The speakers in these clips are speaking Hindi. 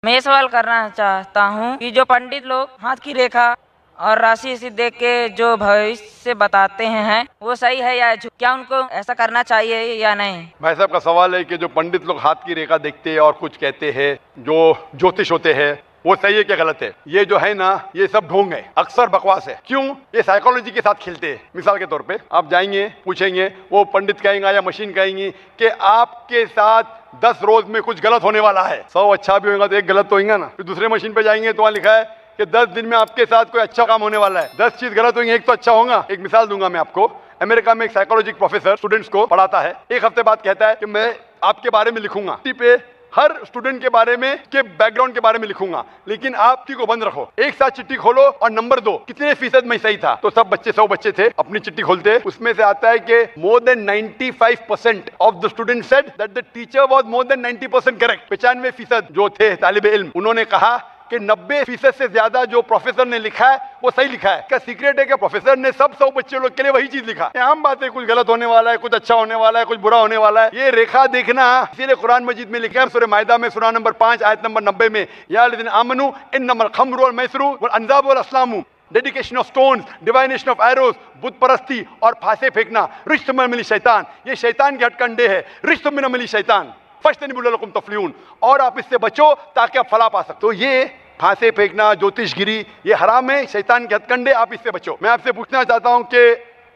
मैं ये सवाल करना चाहता हूँ कि जो पंडित लोग हाथ की रेखा और राशि से देख के जो भविष्य बताते हैं वो सही है या झूठ? क्या उनको ऐसा करना चाहिए या नहीं? भाई साहब का सवाल है कि जो पंडित लोग हाथ की रेखा देखते हैं और कुछ कहते हैं, जो ज्योतिष होते हैं, वो सही है क्या गलत है? ये जो है ना, ये सब ढोंग है, अक्सर बकवास है। क्यों? ये साइकोलॉजी के साथ खेलते हैं। मिसाल के तौर पे आप जाएंगे, पूछेंगे, वो पंडित कहेंगे या मशीन कहेंगी कि आपके साथ 10 रोज में कुछ गलत होने वाला है। 100 अच्छा भी होगा तो एक गलत तो होगा ना। फिर दूसरे मशीन पे जाएंगे तो वहाँ लिखा है कि 10 दिन में आपके साथ कोई अच्छा काम होने वाला है। 10 चीज गलत होंगी, एक तो अच्छा होगा। एक मिसाल दूंगा मैं आपको। अमेरिका में एक साइकोलॉजी प्रोफेसर स्टूडेंट्स को पढ़ाता है। एक हफ्ते बाद कहता है कि मैं आपके बारे में लिखूंगा, पे हर स्टूडेंट के बारे में, के बैकग्राउंड के बारे में लिखूंगा, लेकिन आप चिट्ठी को बंद रखो। एक साथ चिट्ठी खोलो और नंबर दो, कितने फीसद में सही था। तो सब बच्चे, 100 बच्चे थे, अपनी चिट्ठी खोलते, उसमें से आता है कि more than 95% of the student said that the teacher was more than 90% correct. 95% जो थे तालिबे इल्म, उन्होंने कहा कि 90% से ज्यादा जो प्रोफेसर ने लिखा है वो सही लिखा है। क्या सीक्रेट है कि प्रोफेसर ने सब 100 बच्चे लोग के लिए वही चीज लिखा? आम बात है, कुछ गलत होने वाला है, कुछ अच्छा होने वाला है, कुछ बुरा होने वाला है। ये रेखा देखना, इसीलिए कुरान मजीद में लिखा है सूरह माइदा में सूरह नंबर 5 आयत नंबर 90 में, या लज़ीना आमनू इन्नमल खम्रु वल मैसरू वल अंज़ाबु वल अस्लामु, dedication of stones, divination of arrows, बुत परस्ती और फांसे फेंकना, रिश्त में मिली शैतान, ये शैतान के हथकंडे है। रिश्त में मिली शैतान फज्तनिबुल तफ्लिहून, और आप इससे बचो ताकि आप फलाह पा सकते हो। ये फांसे फेंकना, ज्योतिषगिरी, ये हराम है, शैतान के हथकंडे, आप इससे बचो। मैं आपसे पूछना चाहता हूँ कि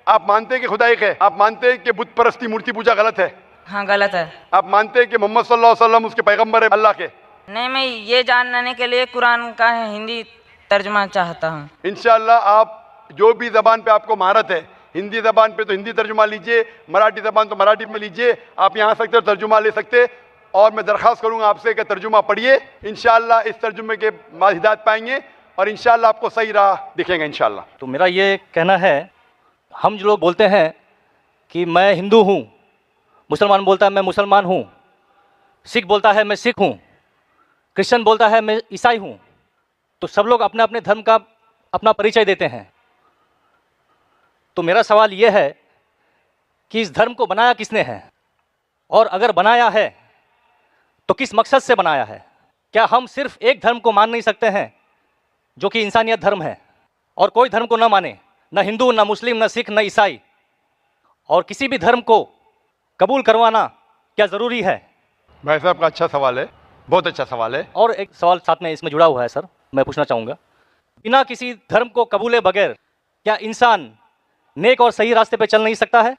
आप मानते हैं कि खुदा एक है? आप मानते हैं कि बुत परस्ती, मूर्ति पूजा गलत है? हाँ, गलत है। आप मानते हैं कि मोहम्मद सल्लल्लाहु अलैहि वसल्लम उसके पैगंबर है, अल्लाह के? नहीं, मैं ये जानने के लिए कुरान का हिंदी तर्जुमा चाहता हूँ। इंशाअल्लाह आप जो भी जबान पे आपको महारत है, हिंदी जबान पे तो हिंदी तर्जुमा लीजिए, मराठी जबान तो मराठी में लीजिए, आप यहाँ सकते हो तर्जुमा ले सकते। और मैं दरख्वास्त करूंगा आपसे कि तर्जुमा पढ़िए, इंशाअल्लाह इस तर्जुमे के बाद हिदायत पाएंगे और इंशाअल्लाह आपको सही राह दिखेंगे इंशाअल्लाह। तो मेरा ये कहना है, हम जो लोग बोलते हैं कि मैं हिंदू हूँ, मुसलमान बोलता है मैं मुसलमान हूँ, सिख बोलता है मैं सिख हूँ, क्रिश्चियन बोलता है मैं ईसाई हूँ, तो सब लोग अपने अपने धर्म का अपना परिचय देते हैं। तो मेरा सवाल ये है कि इस धर्म को बनाया किसने है, और अगर बनाया है तो किस मकसद से बनाया है? क्या हम सिर्फ एक धर्म को मान नहीं सकते हैं जो कि इंसानियत धर्म है, और कोई धर्म को न माने, न हिंदू, न मुस्लिम, न सिख, न ईसाई, और किसी भी धर्म को कबूल करवाना क्या ज़रूरी है? भाई साहब का अच्छा सवाल है, बहुत अच्छा सवाल है। और एक सवाल साथ में इसमें जुड़ा हुआ है सर, मैं पूछना चाहूँगा, बिना किसी धर्म को कबूले बगैर क्या इंसान नेक और सही रास्ते पे चल नहीं सकता है?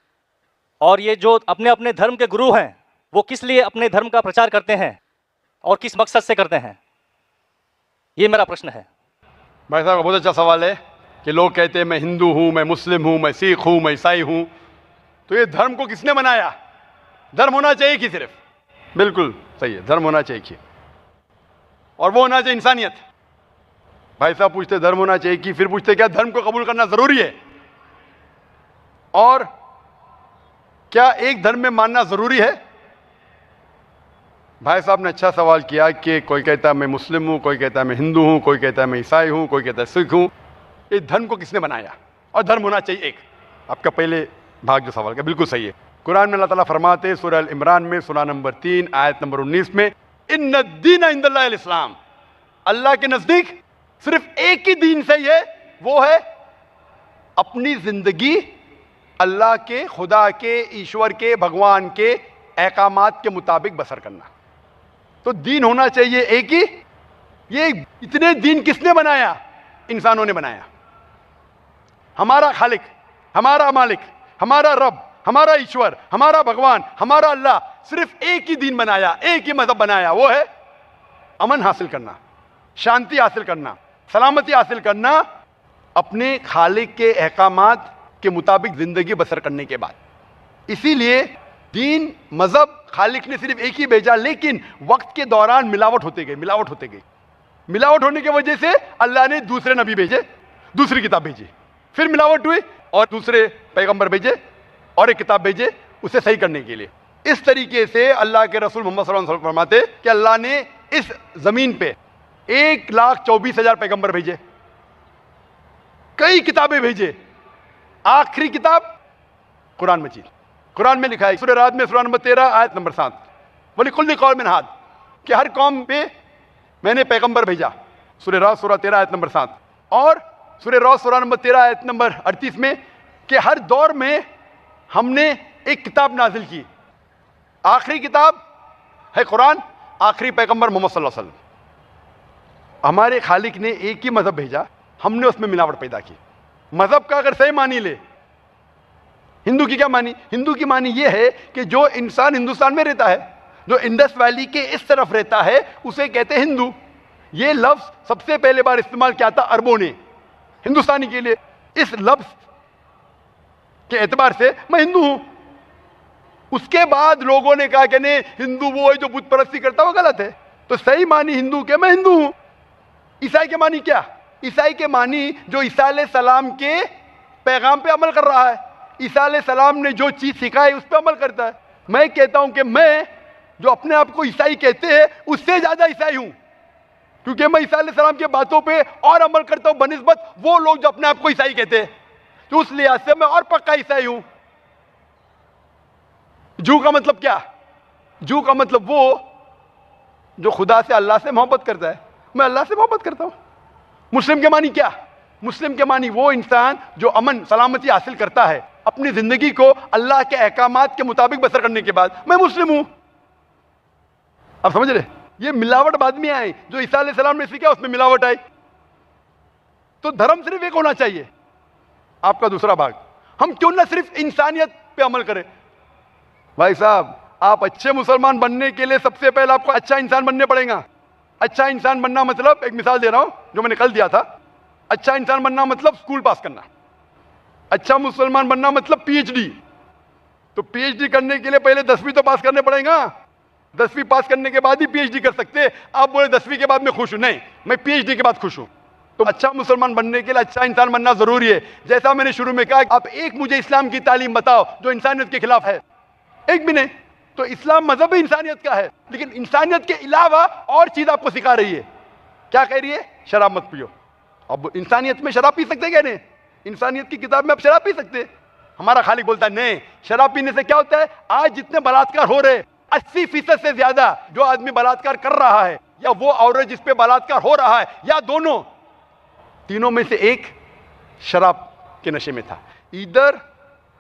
और ये जो अपने अपने धर्म के गुरु हैं, वो किस लिए अपने धर्म का प्रचार करते हैं और किस मकसद से करते हैं? ये मेरा प्रश्न है। भाई साहब का बहुत अच्छा सवाल है कि लोग कहते हैं मैं हिंदू हूँ, मैं मुस्लिम हूँ, मैं सिख हूँ, मैं ईसाई हूँ। तो ये धर्म को किसने बनाया? धर्म होना चाहिए कि सिर्फ? बिल्कुल सही है, धर्म होना चाहिए कि, और वो होना चाहिए इंसानियत। भाई साहब पूछते धर्म होना चाहिए कि, फिर पूछते क्या धर्म को कबूल करना जरूरी है? और क्या एक धर्म में मानना जरूरी है? भाई साहब ने अच्छा सवाल किया कि कोई कहता है मैं मुस्लिम हूँ, कोई कहता है मैं हिंदू हूँ, कोई कहता है मैं ईसाई हूँ, कोई कहता है सिख हूँ। ये धर्म को किसने बनाया? और धर्म होना चाहिए एक। आपका पहले भाग जो सवाल का बिल्कुल सही है। कुरान में अल्लाह ताला फरमाते हैं सूरह अल इमरान में सूरह नंबर 3 आयत नंबर 19 में, इन्ना दीन इंदल्लाहिल इस्लाम, अल्लाह के नजदीक सिर्फ एक ही दीन सही है, वो है अपनी जिंदगी अल्लाह के, खुदा के, ईश्वर के, भगवान के अहकामात के मुताबिक बसर करना। तो दीन होना चाहिए एक ही। ये इतने दीन किसने बनाया? इंसानों ने बनाया। हमारा खालिक, हमारा मालिक, हमारा रब, हमारा ईश्वर, हमारा भगवान, हमारा अल्लाह सिर्फ एक ही दीन बनाया, एक ही मजहब बनाया, वो है अमन हासिल करना, शांति हासिल करना, सलामती हासिल करना, अपने खालिक के अहकामात के मुताबिक जिंदगी बसर करने के बाद। इसीलिए दीन, मजहब खालिक ने सिर्फ एक ही भेजा, लेकिन वक्त के दौरान मिलावट होते गई, मिलावट होते गई। मिलावट होने की वजह से अल्लाह ने दूसरे नबी भेजे, दूसरी किताब भेजी, फिर मिलावट हुई और दूसरे पैगंबर भेजे और एक किताब भेजे उसे सही करने के लिए। इस तरीके से अल्लाह के रसूल मोहम्मद सल्लल्लाहु अलैहि वसल्लम फरमाते कि अल्लाह ने इस जमीन पे 1,24,000 पैगंबर भेजे, कई किताबें भेजे, आखिरी किताब कुरान मजीद। कुरान में लिखा है सूरह राद में सूरह नंबर 13 आयत नंबर 7, वलिकुल्लि कौमिन हाद, कि हर कौम पे मैंने पैगंबर भेजा, सूरह राद सूरह 13 आयत नंबर 7, और सूरह राद सूरह नंबर 13 आयत नंबर 38 में कि हर दौर में हमने एक किताब नाजिल की, आखिरी किताब है कुरान, आखिरी पैगंबर मोहम्मद सल्लल्लाहु अलैहि वसल्लम। हमारे खालिक ने एक ही मजहब भेजा, हमने उसमें मिलावट पैदा की। मजहब का अगर सही मानी ले, हिंदू की क्या मानी? हिंदू की मानी यह है कि जो इंसान हिंदुस्तान में रहता है, जो इंडस वैली के इस तरफ रहता है, उसे कहते हैं हिंदू। ये लफ्ज सबसे पहले बार इस्तेमाल किया था अरबों ने हिंदुस्तानी के लिए। इस लफ्ज के एतबार से मैं हिंदू हूं। उसके बाद लोगों ने कहा कि नहीं, हिंदू वो है जो बुत परस्ती करता है, वो गलत है। तो सही मानी हिंदू के मैं हिंदू हूं। ईसाई के मानी क्या? ईसाई के मानी जो ईसा अलैहिस्सलाम के पैगाम पे अमल कर रहा है, ईसा अलैहिस्सलाम ने जो चीज सिखाई उस पर अमल करता है। मैं कहता हूं कि मैं जो अपने आप को ईसाई कहते हैं उससे ज्यादा ईसाई हूं, क्योंकि मैं ईसा अलैहिस्सलाम की बातों पे और अमल करता हूं बनिस्बत वो लोग जो अपने आप को ईसाई कहते हैं। तो उस लिहाज से मैं और पक्का ईसाई हूं। जू का मतलब क्या? जू का मतलब वो जो खुदा से, अल्लाह से मोहब्बत करता है। मैं अल्लाह से मोहब्बत करता हूं। मुस्लिम के मानी क्या? मुस्लिम के मानी वो इंसान जो अमन सलामती हासिल करता है अपनी जिंदगी को अल्लाह के अहकामात के मुताबिक बसर करने के बाद। मैं मुस्लिम हूं। आप समझ रहे? ये मिलावट बाद में आई, जो ईसा अलैहिस्सलाम ने सीखा उसमें मिलावट आई। तो धर्म सिर्फ एक होना चाहिए। आपका दूसरा भाग, हम क्यों ना सिर्फ इंसानियत पे अमल करें? भाई साहब, आप अच्छे मुसलमान बनने के लिए सबसे पहले आपको अच्छा इंसान बनने पड़ेगा। अच्छा इंसान बनना मतलब, एक मिसाल दे रहा हूं जो मैंने कल दिया था। अच्छा इंसान बनना मतलब स्कूल पास करना। अच्छा मुसलमान बनना मतलब पीएचडी। तो पीएचडी करने के लिए पहले 10वीं तो पास करने पड़ेगा। 10वीं पास करने के बाद ही पीएचडी कर सकते। आप बोले 10वीं के बाद मैं खुश हूं, नहीं, मैं पीएचडी के बाद खुश हूं। तो अच्छा मुसलमान बनने के लिए अच्छा इंसान बनना जरूरी है। जैसा मैंने शुरू में कहा, आप एक मुझे इस्लाम की तालीम बताओ जो इंसानियत के खिलाफ है, एक भी नहीं। तो इस्लाम मजहब ही इंसानियत का है, लेकिन इंसानियत के अलावा और चीज आपको सिखा रही है। क्या कह रही है? शराब मत पियो। अब इंसानियत में शराब पी सकते क्या? नहीं, इंसानियत की किताब में आप शराब पी सकते। हमारा खालिक बोलता है नहीं, शराब पीने से क्या होता है? आज जितने बलात्कार हो रहे, 80% से ज्यादा जो आदमी बलात्कार कर रहा है, या वो औरत जिस पे बलात्कार हो रहा है, या दोनों, तीनों में से एक शराब के नशे में था। इधर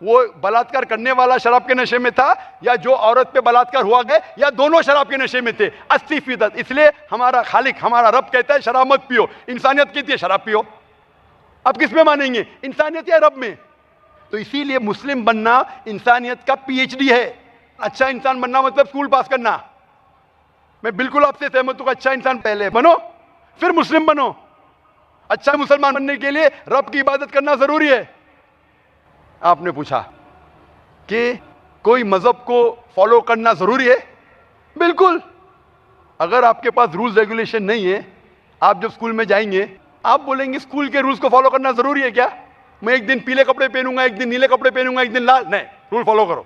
वो बलात्कार करने वाला शराब के नशे में था, या जो औरत पे बलात्कार हुआ गया, या दोनों शराब के नशे में थे। 80%। इसलिए हमारा खालिक, हमारा रब कहता है शराब मत पियो। इंसानियत कहती है शराब पियो। अब किस में मानेंगे, इंसानियत या रब में? तो इसीलिए मुस्लिम बनना इंसानियत का पीएचडी है। अच्छा इंसान बनना मतलब स्कूल पास करना। मैं बिल्कुल आपसे सहमत हूं। अच्छा इंसान पहले बनो, फिर मुस्लिम बनो। अच्छा मुसलमान बनने के लिए रब की इबादत करना जरूरी है। आपने पूछा कि कोई मजहब को फॉलो करना जरूरी है? बिल्कुल। अगर आपके पास रूल्स रेगुलेशन नहीं है, आप जब स्कूल में जाएंगे आप बोलेंगे स्कूल के रूल्स को फॉलो करना जरूरी है क्या? मैं एक दिन पीले कपड़े पहनूंगा, एक दिन नीले कपड़े पहनूंगा, एक दिन लाल। नहीं, रूल फॉलो करो।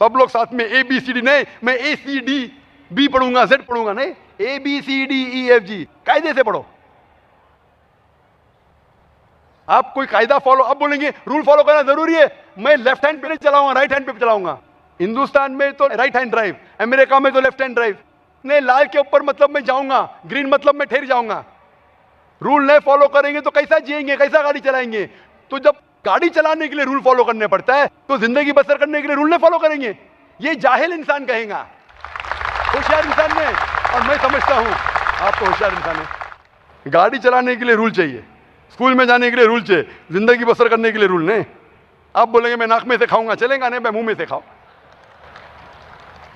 सब लोग साथ में ABCD, नहीं मैं ACDB पढ़ूंगा, Z पढ़ूंगा, नहीं, ABCDEFG कायदे से पढ़ो। आप कोई कायदा फॉलो, अब बोलेंगे रूल फॉलो करना जरूरी है, मैं लेफ्ट हैंड पे नहीं चलाऊंगा, राइट हैंड पे चलाऊंगा। हिंदुस्तान में तो राइट हैंड ड्राइव, अमेरिका में तो लेफ्ट हैंड ड्राइव। नहीं, लाल के ऊपर मतलब मैं जाऊंगा, ग्रीन मतलब मैं ठहर जाऊंगा। रूल नहीं फॉलो करेंगे तो कैसा जिएंगे, कैसा गाड़ी चलाएंगे? तो जब गाड़ी चलाने के लिए रूल फॉलो करने पड़ता है, तो जिंदगी बसर करने के लिए रूल नहीं फॉलो करेंगे? ये जाहिल इंसान कहेगा। होशियार इंसान ने, और मैं समझता हूं आप तो होशियार इंसान है। गाड़ी चलाने के लिए रूल चाहिए, स्कूल में जाने के लिए रूल चाहिए, जिंदगी बसर करने के लिए रूल नहीं। आप बोलेंगे मैं नाक में से खाऊंगा, चलेगा नहीं, मैं मुंह में से खाऊं।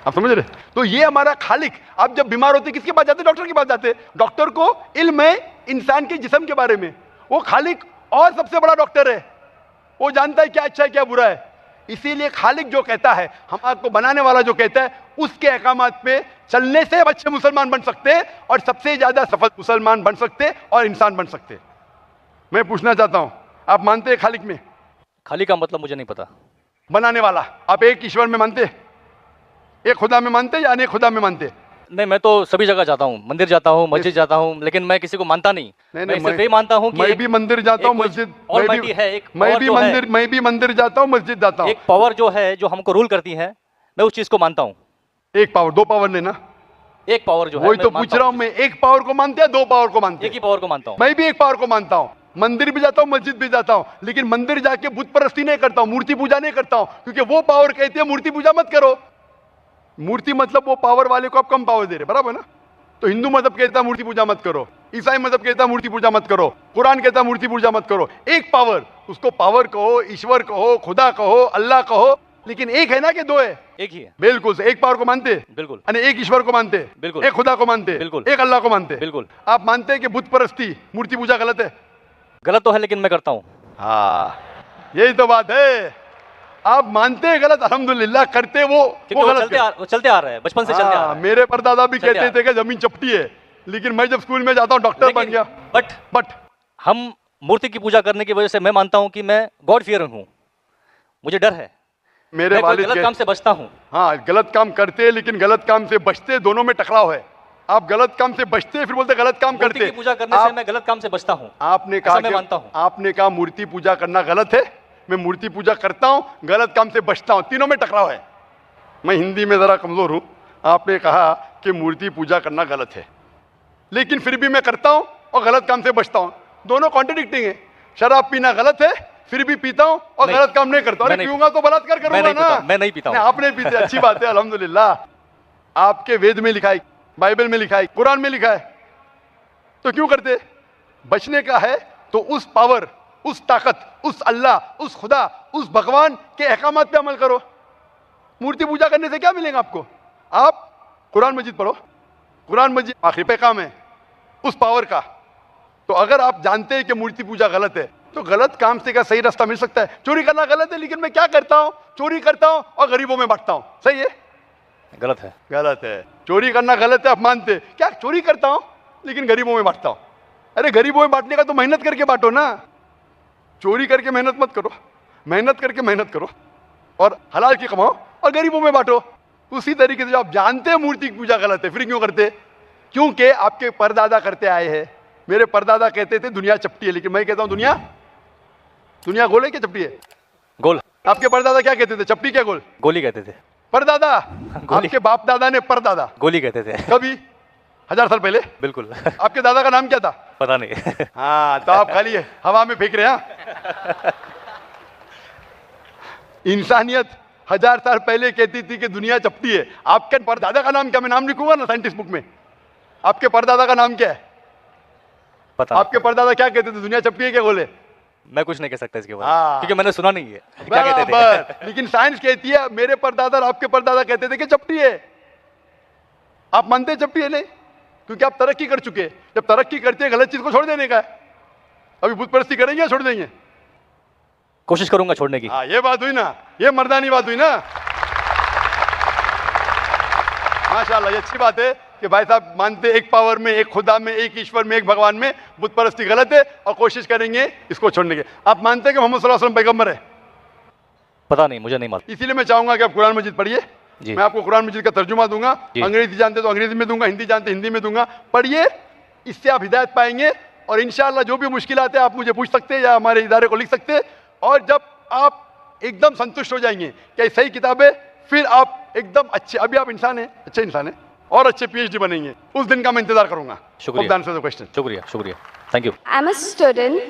आप समझ रहे? तो ये हमारा खालिक। आप जब बीमार होते किसके पास जाते? डॉक्टर के पास जाते। डॉक्टर को इल्म है इंसान के जिस्म के बारे में। वो खालिक और सबसे बड़ा डॉक्टर है, वो जानता है क्या अच्छा है क्या बुरा है। इसीलिए खालिक जो कहता है, हम आपको बनाने वाला जो कहता है, उसके अहकामात पे चलने से अच्छे मुसलमान बन सकते हैं, और सबसे ज्यादा सफल मुसलमान बन सकते और इंसान बन सकते। मैं पूछना चाहता हूं, आप मानते हैं खालिक में? खालिक का मतलब मुझे नहीं पता। बनाने वाला। आप एक ईश्वर में मानते, एक खुदा में मानते या अनेक खुदा में मानते? नहीं, मैं तो सभी जगह जाता हूँ, मंदिर जाता हूँ, मस्जिद जाता हूँ, लेकिन मैं किसी को मानता नहीं। मैं सिर्फ ये मानता हूँ कि मैं भी मंदिर जाता हूँ, मस्जिद, मैं भी मंदिर जाता हूँ, मस्जिद जाता हूँ। एक पावर जो है, जो हमको रूल करती है, मैं उस चीज को मानता हूँ। एक पावर, दो पावर लेना, एक पावर जो है वही मैं तो मानता पूछ रहा हूं मैं, एक पावर को मानते हैं, दो पावर को मानते एक ही हैं? पावर को मानता हूँ। मैं भी एक पावर को मानता हूं, मंदिर भी जाता हूं, मस्जिद भी जाता हूं, लेकिन मंदिर जाके बुत परस्ती नहीं करता हूं, मूर्ति पूजा नहीं करता हूं, क्योंकि वो पावर कहती है मूर्ति पूजा मत करो। मूर्ति मतलब वो पावर वाले को आप कम पावर दे रहे, बराबर ना? तो हिंदू मजहब कहता है मूर्ति पूजा मत करो, ईसाई मजहब कहता है मूर्ति पूजा मत करो, कुरान कहता है मूर्ति पूजा मत करो। एक पावर, उसको पावर कहो, ईश्वर कहो, खुदा कहो, अल्लाह कहो, लेकिन एक है ना कि दो है? एक ही है। बिल्कुल से एक पावर को मानते, बिल्कुल यानी एक ईश्वर को मानते, बिल्कुल। एक खुदा को मानते, बिल्कुल। एक अल्लाह को मानते। बिल्कुल। आप मानते हैं कि बुत परस्ती, मूर्ति पूजा गलत है? गलत तो है लेकिन मैं करता हूँ। हाँ, यही तो बात है। आप मानते हैं गलत, अल्हम्दुलिल्लाह, करते वो गलत चलते आ रहा है, बचपन से चलते आ रहा है। मेरे परदादा भी चलते कहते थे कि जमीन चपटी है, लेकिन मैं जब स्कूल में जाता हूँ डॉक्टर बन गया। बट हम मूर्ति की पूजा करने की वजह से मैं मानता हूँ कि मैं गॉड फियरर हूँ, मुझे डर है, मेरे वालिद गलत काम से बचता हूँ। हाँ, गलत काम करते हैं लेकिन गलत काम से बचते, दोनों में टकराव है। आप गलत काम से बचते फिर बोलते गलत काम करते। मूर्ति की पूजा करने से मैं गलत काम से बचता हूँ। आपने कहा, मैं मानता हूँ। आपने कहा मूर्ति पूजा करना गलत है, मैं मूर्ति पूजा करता हूँ, गलत काम से बचता हूँ, तीनों में टकराव है। मैं हिंदी में जरा कमजोर हूँ। आपने कहा कि मूर्ति पूजा करना गलत है, लेकिन फिर भी मैं करता हूँ और गलत काम से बचता हूँ, दोनों कॉन्ट्रडिक्टिंग है। शराब पीना गलत है, फिर भी पीता हूँ और गलत काम नहीं करता। अरे पीऊंगा तो बलात्कार करूंगा ना। मैं नहीं पीता हूँ। आपने पीते, अच्छी बात है, अल्हम्दुलिल्लाह। आपके वेद में लिखा है, बाइबल में लिखा है, कुरान में लिखा है, तो क्यों करते? बचने का है तो उस पावर, उस ताकत, उस अल्लाह, उस खुदा, उस भगवान के अहकामात पे अमल करो। मूर्ति पूजा करने से क्या मिलेगा आपको? आप कुरान मजीद पढ़ो, कुरान मजीद आखिरी पैगाम है उस पावर का। तो अगर आप जानते हैं कि मूर्ति पूजा गलत है, तो गलत काम से क्या सही रास्ता मिल सकता है? चोरी करना गलत है, लेकिन मैं क्या करता हूं? चोरी करता हूं और गरीबों में बांटता हूं, सही है? गलत है। गलत है। चोरी करना गलत है, आप मानते? क्या चोरी करता हूं लेकिन गरीबों में बांटता हूं? अरे गरीबों में बांटने का तो मेहनत करके बांटो ना, चोरी करके मेहनत मत करो, मेहनत करके मेहनत करो और हलाल की कमाओ और गरीबों में बांटो। उसी तरीके से आप जानते हैं मूर्ति की पूजा गलत है, फिर क्यों करते? क्योंकि आपके परदादा करते आए हैं। मेरे परदादा कहते थे दुनिया चपटी है, लेकिन मैं कहता हूं दुनिया गोल है क्या चपटी है? गोल। आपके परदादा क्या कहते थे? चपटी क्या गोल? गोली कहते थे। परदादा? आपके बाप दादा ने परदादा गोली कहते थे। कभी 1000 साल पहले? बिल्कुल। आपके दादा का नाम क्या था? पता नहीं। हाँ, तो आप खाली हवा में फेंक रहे हैं। इंसानियत 1000 साल पहले कहती थी कि दुनिया चपटी है। आपके परदादा का नाम क्या? मैं नाम लिखूंगा ना साइंटिस्ट बुक में। आपके परदादा का नाम क्या है? पता। आपके परदादा क्या कहते थे? दुनिया चपटी है क्या बोले? मैं कुछ नहीं कह सकता इसके बारे में, क्योंकि मैंने सुना नहीं है क्या कहते थे। लेकिन साइंस कहती है, मेरे परदादा और आपके परदादा कहते थे कि चपटी है। आप मानते हैं चपटी है? नहीं, क्योंकि आप तरक्की कर चुके हैं। जब तरक्की करते हैं गलत चीज को छोड़ देने का है। अभी बुत परस्ती करेंगे या छोड़ देंगे? कोशिश करूंगा छोड़ने की। हाँ, ये बात हुई ना, ये मर्दानी बात हुई ना। माशाल्लाह, ये अच्छी बात है कि भाई साहब मानते एक पावर में, एक खुदा में, एक ईश्वर में, एक भगवान में। बुत परस्ती गलत है और कोशिश करेंगे इसको छोड़ने की। आप मानते हैं कि मोहम्मद सल्लल्लाहु अलैहि वसल्लम पैगंबर है? पता नहीं, मुझे नहीं मालूम। इसीलिए मैं चाहूंगा कि आप कुरान मजीद पढ़िए। मैं आपको कुरान मजीद का तर्जुमा दूंगा, अंग्रेजी जानते तो अंग्रेजी में दूंगा, हिंदी जानते हिंदी में दूंगा। पढ़िए, इससे आप हिदायत पाएंगे और इंशाअल्लाह जो भी मुश्किल आते हैं आप मुझे पूछ सकते हैं या हमारे इदारे को लिख सकते हैं। और जब आप एकदम संतुष्ट हो जाएंगे कि सही किताब है, फिर आप एकदम अच्छे, अभी आप इंसान हैं, अच्छे इंसान हैं और अच्छे PhD बनेंगे, उस दिन का मैं इंतजार करूंगा। शुक्रिया। शुक्रिया, शुक्रिया, thank you. I'm a student.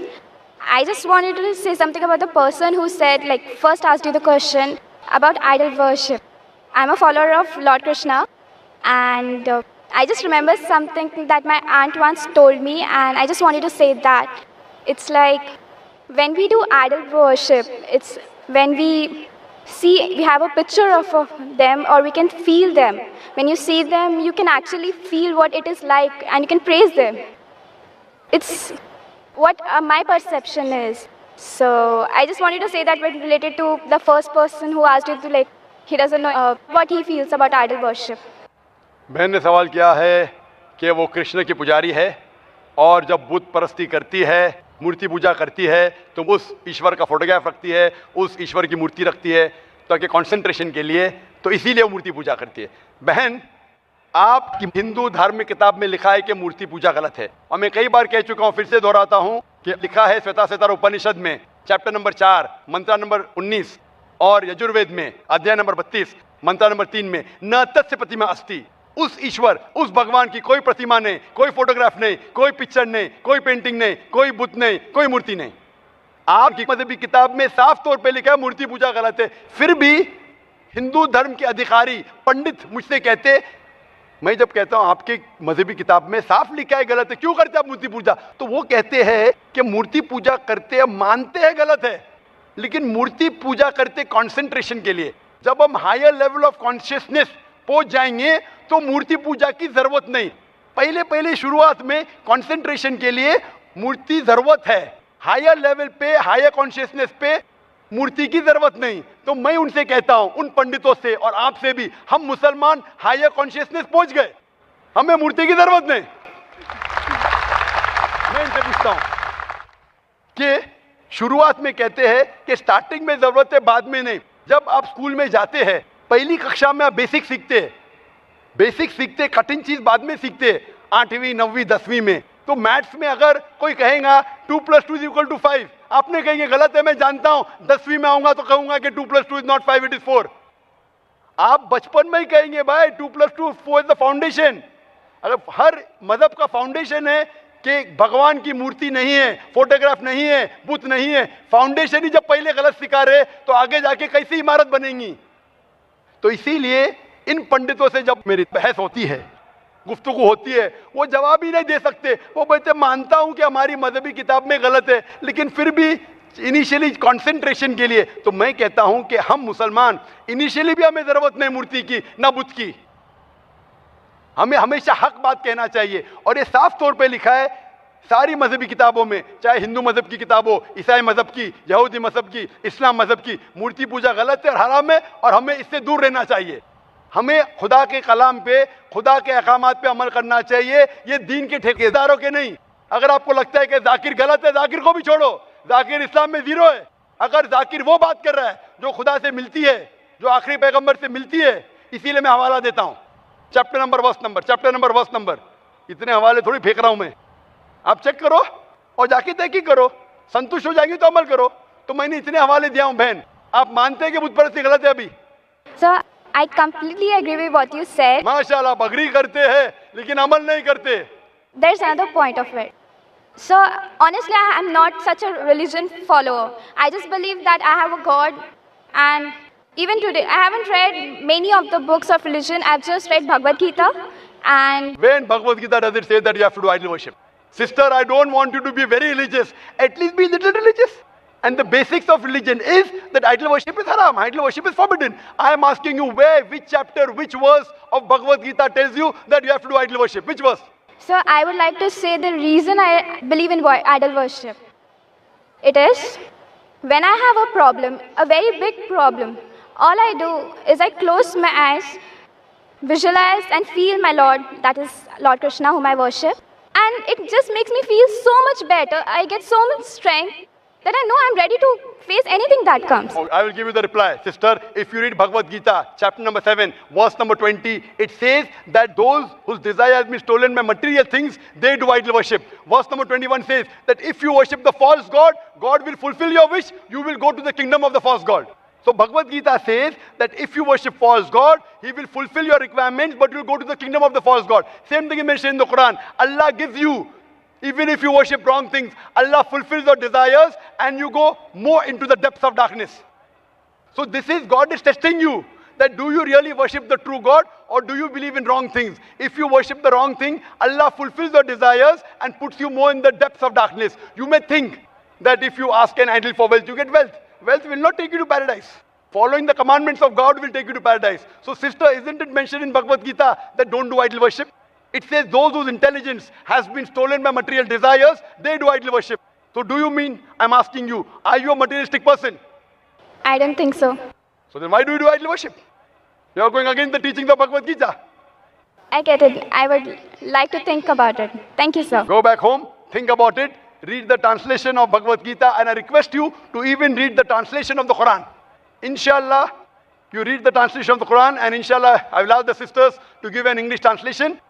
I just wanted to say something about the person who said, like, first asked you the question about idol worship. I'm a follower of Lord Krishna, and I just remember something that my aunt once told me, and I just wanted to say that it's like when we do idol worship, it's when we have a picture of them, or we can feel them. When you see them, you can actually feel what it is like, and you can praise them. It's what my perception is. So I just wanted to say that when related to the first person who asked you to, like, he doesn't know what he feels about idol worship. बहन ने सवाल किया है कि वो कृष्ण की पुजारी है और जब बुत परस्ती करती है, मूर्ति पूजा करती है, तो उस ईश्वर का फोटोग्राफ रखती है, उस ईश्वर की मूर्ति रखती है ताकि कंसंट्रेशन के लिए, तो इसीलिए वो मूर्ति पूजा करती है। बहन, आपकी हिंदू धार्मिक किताब में लिखा है कि मूर्ति पूजा गलत है, और मैं कई बार कह चुका हूं, फिर से दोहराता हूं कि लिखा है श्वेताश्वेतर उपनिषद में चैप्टर नंबर 4 मंत्र नंबर 19 और यजुर्वेद में अध्याय नंबर 32 मंत्र नंबर 3 में, न तस्य प्रतिमा अस्ति उस ईश्वर, उस भगवान की कोई प्रतिमा नहीं, कोई फोटोग्राफ नहीं, कोई पिक्चर नहीं, कोई पेंटिंग नहीं, कोई बुत नहीं, कोई मूर्ति नहीं। आपकी मजहबी किताब में साफ तौर पे लिखा है मूर्ति पूजा गलत है, फिर भी हिंदू धर्म के अधिकारी पंडित मुझसे कहते, मैं जब कहता हूं आपके मजहबी किताब में साफ लिखा है गलत है, क्यों करते आप मूर्ति पूजा, तो वो कहते हैं कि मूर्ति पूजा करते हैं, मानते हैं गलत है, लेकिन मूर्ति पूजा करते कंसंट्रेशन के लिए। जब हम हायर लेवल ऑफ कॉन्शियसनेस पहुंच जाएंगे तो मूर्ति पूजा की जरूरत नहीं। पहले पहले शुरुआत में कंसंट्रेशन के लिए मूर्ति जरूरत है, हायर लेवल पे, हायर कॉन्शियसनेस पे मूर्ति की जरूरत नहीं। तो मैं उनसे कहता हूं, उन पंडितों से और आपसे भी, हम मुसलमान हायर कॉन्शियसनेस पहुंच गए, हमें मूर्ति की जरूरत नहीं। मैं इनसे पूछता हूं कि शुरुआत में कहते हैं कि स्टार्टिंग में जरूरत है, बाद में नहीं। जब आप स्कूल में जाते हैं, पहली कक्षा में आप बेसिक सीखते हैं, बेसिक सीखते, कठिन चीज बाद में सीखते, 8वीं 9वीं 10वीं में। तो मैथ्स में अगर कोई कहेगा 2 + 2 = 5, आपने कहेंगे गलत है, मैं जानता हूं, 10वीं में आऊंगा तो कहूंगा कि 2 + 2 = not 5, it is 4। आप बचपन में ही कहेंगे भाई 2 + 2 4 इज द फाउंडेशन। अगर हर मजहब का फाउंडेशन है कि भगवान की मूर्ति नहीं है, फोटोग्राफ नहीं है, बुत नहीं है, फाउंडेशन ही जब पहले गलत सिखा रहे तो आगे जाके कैसी इमारत बनेगी। तो इसीलिए इन पंडितों से जब मेरी बहस होती है, गुफ्तगू होती है, वो जवाब ही नहीं दे सकते। वो बोलते मानता हूं कि हमारी मजहबी किताब में गलत है, लेकिन फिर भी इनिशियली कंसंट्रेशन के लिए। तो मैं कहता हूं कि हम मुसलमान इनिशियली भी हमें जरूरत नहीं मूर्ति की ना बुत की, हमें हमेशा हक बात कहना चाहिए। और ये साफ तौर पे लिखा है सारी मजहबी किताबों में, चाहे हिंदू मजहब की किताब हो, ईसाई मजहब की, यहूदी मजहब की, इस्लाम मजहब की, मूर्ति पूजा गलत है और हराम है और हमें इससे दूर रहना चाहिए। हमें खुदा के कलाम पे, खुदा के अहकामात पे अमल करना चाहिए, ये दीन के ठेकेदारों के नहीं। अगर आपको लगता है कि जाकिर गलत है, जाकिर को भी छोड़ो, जाकिर इस्लाम में 0 है। अगर जाकिर वो बात कर रहा है जो खुदा से मिलती है, जो आखिरी पैगंबर से मिलती है, इसीलिए मैं हवाला देता हूं, chapter number verse number, chapter number verse number. इतने हवाले थोड़ी फेंक रहा हूं मैं, आप चेक करो और जाके तहकीक करो, संतुष्ट हो जाएंगे तो अमल करो। तो मैंने इतने हवाले दिया हूं बहन, आप मानते हैं कि बुत परस्ती गलत है अभी? Sir, I completely agree with what you said. माशाल्लाह, आप अग्री करते हैं लेकिन अमल नहीं करते। There's another point of it. So, honestly, I am not such a religion follower. I just believe that I have a God, and even today, I haven't read many of the books of religion. I've just read Bhagavad Gita, and When Bhagavad Gita does it say that you have to do idol worship? Sister, I don't want you to be very religious. At least be a little religious. And the basics of religion is that idol worship is haram, idol worship is forbidden. I am asking you where, which chapter, which verse of Bhagavad Gita tells you that you have to do idol worship? Which verse? so I would like to say the reason I believe in idol worship. It is when I have a problem, a very big problem, all I do is I close my eyes, visualize and feel my Lord, that is Lord Krishna, whom I worship. And it just makes me feel so much better. I get so much strength that I know I'm ready to face anything that comes. I will give you the reply. Sister, if you read Bhagavad Gita, chapter number 7, verse number 20, it says that those whose desire has been stolen by material things, they do idol worship. Verse number 21 says that if you worship the false God, God will fulfill your wish, you will go to the kingdom of the false God. So Bhagavad Gita says that if you worship false God, He will fulfill your requirements, but you will go to the kingdom of the false God. Same thing is mentioned in the Quran. Allah gives you, even if you worship wrong things, Allah fulfills your desires and you go more into the depths of darkness. So this is, God is testing you, that do you really worship the true God or do you believe in wrong things? If you worship the wrong thing, Allah fulfills your desires and puts you more in the depths of darkness. You may think that if you ask an idol for wealth, you get wealth. Wealth will not take you to paradise. Following the commandments of God will take you to paradise. So sister, isn't it mentioned in Bhagavad Gita that don't do idol worship? It says those whose intelligence has been stolen by material desires, they do idol worship. So do you mean, I'm asking you, are you a materialistic person? I don't think so. So then why do you do idol worship? You are going against the teachings of Bhagavad Gita. I get it. I would like to think about it. Thank you, sir. Go back home, think about it, read the translation of Bhagavad Gita, and I request you to even read the translation of the Quran. Inshallah, you read the translation of the Quran, and inshallah, I will ask the sisters to give an English translation.